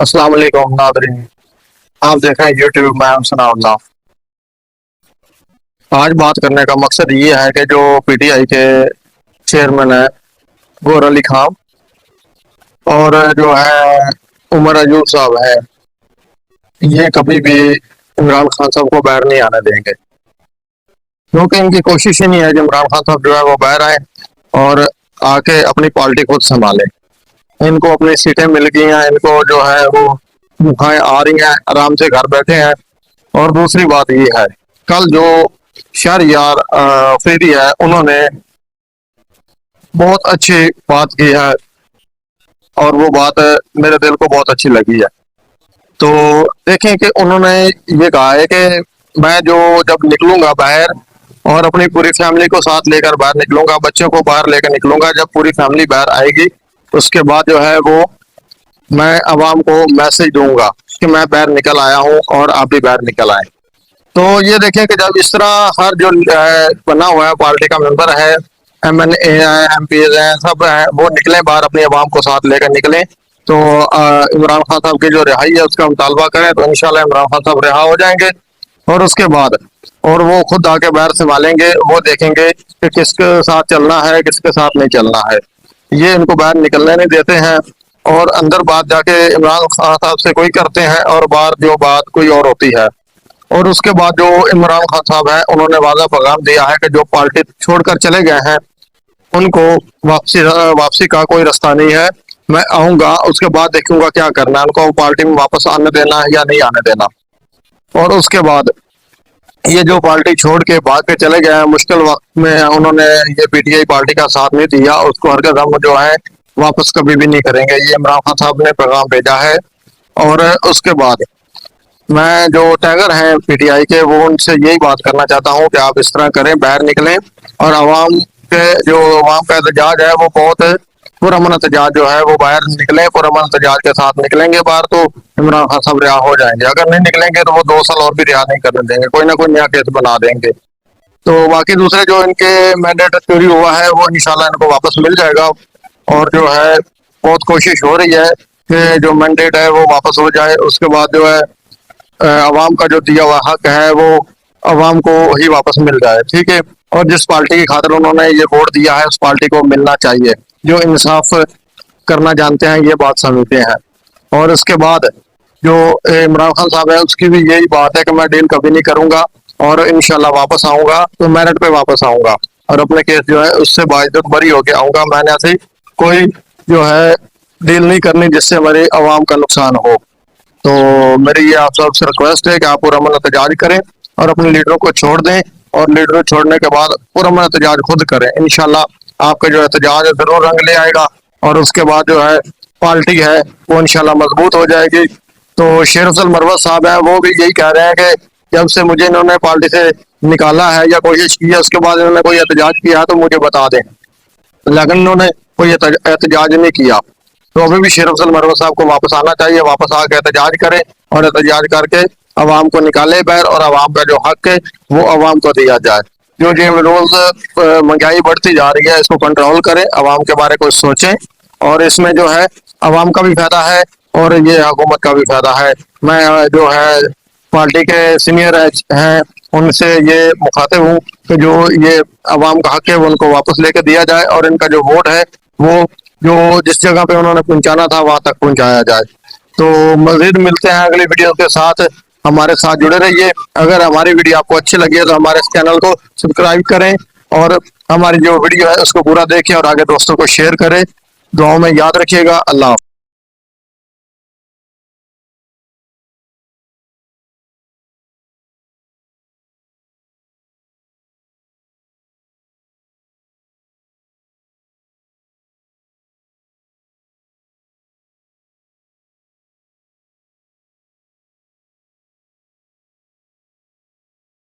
السلام علیکم ناظرین، آپ دیکھ رہے ہیں یوٹیوب میں ہم ثناء اللہ۔ آج بات کرنے کا مقصد یہ ہے کہ جو پی ٹی آئی کے چیئرمین ہے گور علی خان اور جو ہے عمر ایوب صاحب ہے، یہ کبھی بھی عمران خان صاحب کو باہر نہیں آنے دیں گے، کیونکہ ان کی کوشش ہی نہیں ہے کہ عمران خان صاحب جو ہے وہ باہر آئے اور آ کے اپنی پارٹی خود سنبھالے۔ ان کو اپنی سیٹیں مل گئی ہیں، ان کو جو ہے وہ تنخواہیں آ رہی ہیں، آرام سے گھر بیٹھے ہیں۔ اور دوسری بات یہ ہے، کل جو شہریار فریدی ہے انہوں نے بہت اچھی بات کی ہے اور وہ بات میرے دل کو بہت اچھی لگی ہے۔ تو دیکھیں کہ انہوں نے یہ کہا ہے کہ میں جو جب نکلوں گا باہر اور اپنی پوری فیملی کو ساتھ لے کر باہر نکلوں گا، بچوں کو باہر لے کر نکلوں گا، جب پوری فیملی باہر آئے گی اس کے بعد جو ہے وہ میں عوام کو میسج دوں گا کہ میں باہر نکل آیا ہوں اور آپ بھی باہر نکل آئے۔ تو یہ دیکھیں کہ جب اس طرح ہر جو بنا ہوا ہے پارٹی کا ممبر ہے، ایم این اے ہیں، ایم پیز ہیں، سب ہیں، وہ نکلیں باہر اپنی عوام کو ساتھ لے کر نکلیں تو عمران خان صاحب کی جو رہائی ہے اس کا مطالبہ کریں تو انشاءاللہ عمران خان صاحب رہا ہو جائیں گے۔ اور اس کے بعد اور وہ خود آ کے باہر سنبھالیں گے، وہ دیکھیں گے کہ کس کے ساتھ چلنا ہے کس کے ساتھ نہیں چلنا ہے۔ یہ ان کو باہر نکلنے نہیں دیتے ہیں اور اندر بات جا کے عمران خان صاحب سے کوئی کرتے ہیں اور باہر جو بات کوئی اور ہوتی ہے۔ اور اس کے بعد جو عمران خان صاحب ہیں انہوں نے واضح پیغام دیا ہے کہ جو پارٹی چھوڑ کر چلے گئے ہیں ان کو واپسی کا کوئی رستہ نہیں ہے، میں آؤں گا اس کے بعد دیکھوں گا کیا کرنا ہے، ان کو پارٹی میں واپس آنے دینا ہے یا نہیں آنے دینا۔ اور اس کے بعد یہ جو پارٹی چھوڑ کے بھاگ کے چلے گئے ہیں، مشکل وقت میں انہوں نے یہ پی ٹی آئی پارٹی کا ساتھ نہیں دیا، اس کو ہرگز ہم جو ہے واپس کبھی بھی نہیں کریں گے، یہ عمران خان صاحب نے پیغام بھیجا ہے۔ اور اس کے بعد میں جو ٹائگر ہیں پی ٹی آئی کے، وہ ان سے یہی بات کرنا چاہتا ہوں کہ آپ اس طرح کریں، باہر نکلیں اور عوام کا احتجاج ہے وہ بہت پرامن احتجاج جو ہے وہ باہر نکلیں، پرامن احتجاج کے ساتھ نکلیں گے باہر تو عمران خان صاحب رہا ہو جائیں گے، اگر نہیں نکلیں گے تو وہ 2 سال اور بھی رہا نہیں کرنے دیں گے، کوئی نہ کوئی نیا کیس بنا دیں گے۔ تو باقی دوسرے جو ان کے مینڈیٹ چوری ہوا ہے وہ انشاءاللہ ان کو واپس مل جائے گا، اور جو ہے بہت کوشش ہو رہی ہے کہ جو مینڈیٹ ہے وہ واپس ہو جائے۔ اس کے بعد جو ہے عوام کا جو دیا ہوا حق ہے وہ عوام کو ہی واپس مل جائے، ٹھیک ہے۔ اور جس پارٹی کی خاطر انہوں نے یہ ووٹ دیا ہے اس پارٹی کو ملنا چاہیے، جو انصاف کرنا جانتے ہیں یہ بات سمجھتے ہیں۔ اور اس کے بعد جو عمران خان صاحب ہے اس کی بھی یہی بات ہے کہ میں ڈیل کبھی نہیں کروں گا اور انشاءاللہ واپس آؤں گا تو میرٹ پہ واپس آؤں گا اور اپنے کیس جو ہے اس سے باعزت بری ہو کے آؤں گا، میں نے ایسی کوئی جو ہے ڈیل نہیں کرنی جس سے ہماری عوام کا نقصان ہو۔ تو میری یہ آپ سب سے ریکویسٹ ہے کہ آپ پرامن احتجاج کریں اور اپنے لیڈروں کو چھوڑ دیں، اور لیڈروں چھوڑنے کے بعد پرامن احتجاج خود کریں، انشاءاللہ آپ کا جو احتجاج ہے ضرور رنگ لے آئے گا اور اس کے بعد جو ہے پارٹی ہے وہ انشاءاللہ مضبوط ہو جائے گی۔ تو شیر افضل مروت صاحب ہیں وہ بھی یہی کہہ رہے ہیں کہ جب سے مجھے انہوں نے پارٹی سے نکالا ہے یا کوشش کی ہے اس کے بعد انہوں نے کوئی احتجاج کیا ہے تو مجھے بتا دیں، لیکن انہوں نے کوئی احتجاج نہیں کیا۔ تو ابھی بھی شیر افضل مروت صاحب کو واپس آنا چاہیے، واپس آ کے احتجاج کرے اور احتجاج کر کے عوام کو نکالے باہر اور عوام کا جو حق ہے وہ عوام کو دیا جائے۔ جو روز مہنگائی بڑھتی جا رہی ہے اس کو کنٹرول کریں، عوام کے بارے کچھ سوچیں، اور اس میں جو ہے عوام کا بھی فائدہ ہے اور یہ حکومت کا بھی فائدہ ہے۔ میں جو ہے پارٹی کے سینئر ہیں ان سے یہ مخاطب ہوں کہ جو یہ عوام کا حق ہے وہ ان کو واپس لے کے دیا جائے اور ان کا جو ووٹ ہے وہ جو جس جگہ پہ انہوں نے پہنچانا تھا وہاں تک پہنچایا جائے۔ تو مزید ملتے ہیں اگلی ویڈیو کے ساتھ، ہمارے ساتھ جڑے رہیے۔ اگر ہماری ویڈیو آپ کو اچھی لگی ہے تو ہمارے اس چینل کو سبسکرائب کریں اور ہماری جو ویڈیو ہے اس کو پورا دیکھیں اور آگے دوستوں کو شیئر کریں۔ دعاؤں میں یاد رکھیے گا۔ اللہ حافظ۔